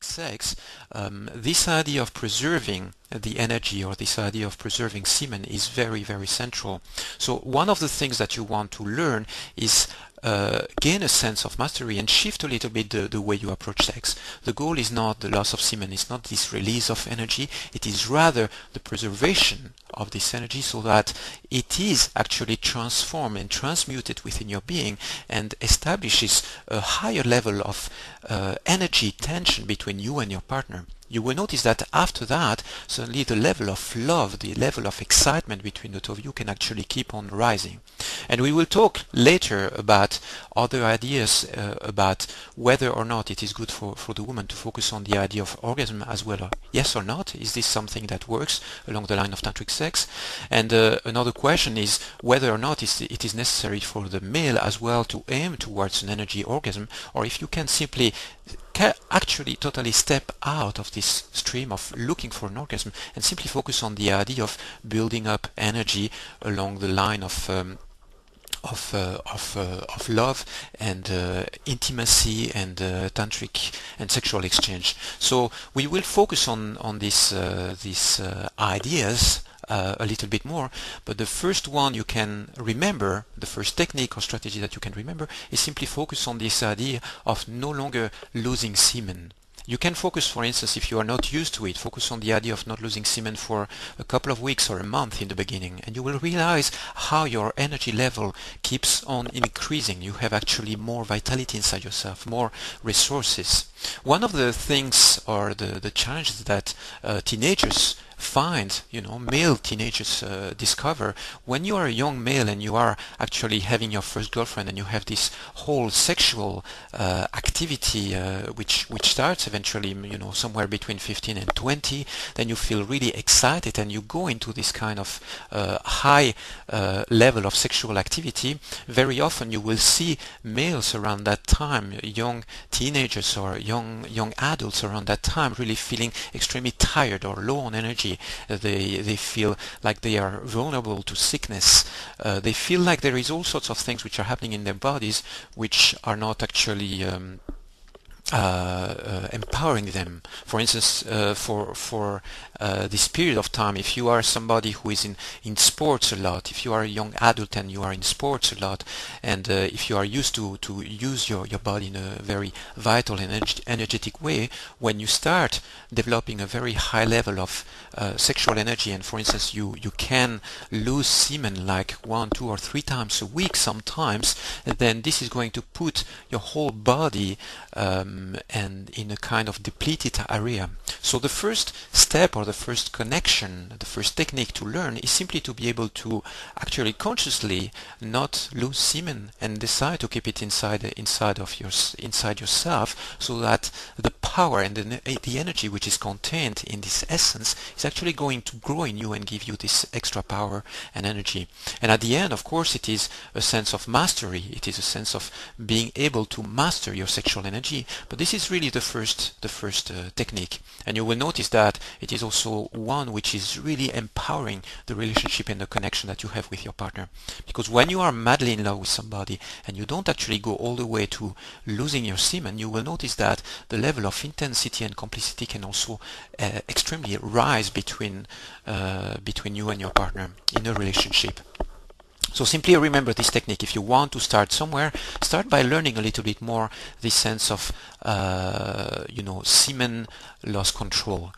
tantric sex, this idea of preserving the energy, or this idea of preserving semen, is very, very central. So one of the things that you want to learn is gain a sense of mastery and shift a little bit the way you approach sex. The goal is not the loss of semen, it's not this release of energy, it is rather the preservation of this energy, so that it is actually transformed and transmuted within your being and establishes a higher level of energy tension between you and your partner. You will notice that after that, suddenly the level of love, the level of excitement between the two of you can actually keep on rising. And we will talk later about other ideas about whether or not it is good for the woman to focus on the idea of orgasm as well. Yes or not? Is this something that works along the line of tantric sex? And another question is whether or not it is necessary for the male as well to aim towards an energy orgasm, or if you can simply actually totally step out of this stream of looking for an orgasm and simply focus on the idea of building up energy along the line of love and intimacy and tantric and sexual exchange. So we will focus on these ideas a little bit more, but the first one you can remember, the first technique or strategy that you can remember, is simply focus on this idea of no longer losing semen. You can focus, for instance, if you are not used to it, focus on the idea of not losing semen for a couple of weeks or a month in the beginning, and you will realize how your energy level keeps on increasing. You have actually more vitality inside yourself, more resources. One of the things, or the challenges that teenagers find, male teenagers discover, when you are a young male and you are actually having your first girlfriend and you have this whole sexual activity which starts eventually somewhere between 15 and 20, then you feel really excited and you go into this kind of high level of sexual activity. Very often you will see males around that time, young teenagers or young adults around that time, really feeling extremely tired or low on energy. They feel like they are vulnerable to sickness. They feel like there is all sorts of things which are happening in their bodies which are not actually empowering them. For instance, for this period of time, if you are somebody who is in sports a lot, if you are a young adult and you are in sports a lot, and if you are used to use your body in a very vital and energetic way, when you start developing a very high level of sexual energy, and for instance you can lose semen like 1, 2 or 3 times a week sometimes, then this is going to put your whole body and in a kind of depleted area. So the first step, or the first connection, the first technique to learn, is simply to be able to actually consciously not lose semen and decide to keep it inside yourself, so that the power and the energy which is contained in this essence is actually going to grow in you and give you this extra power and energy. And at the end, of course, it is a sense of mastery. It is a sense of being able to master your sexual energy. But this is really the first technique, and you will notice that it is also one which is really empowering the relationship and the connection that you have with your partner. Because when you are madly in love with somebody and you don't actually go all the way to losing your semen, you will notice that the level of intensity and complicity can also extremely rise between you and your partner in a relationship. So simply remember this technique. If you want to start somewhere, start by learning a little bit more this sense of semen loss control.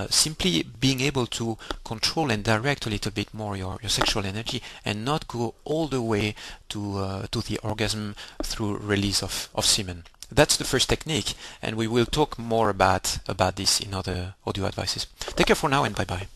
Simply being able to control and direct a little bit more your sexual energy, and not go all the way to the orgasm through release of semen. That's the first technique, and we will talk more about this in other audio advices. Take care for now, and bye bye.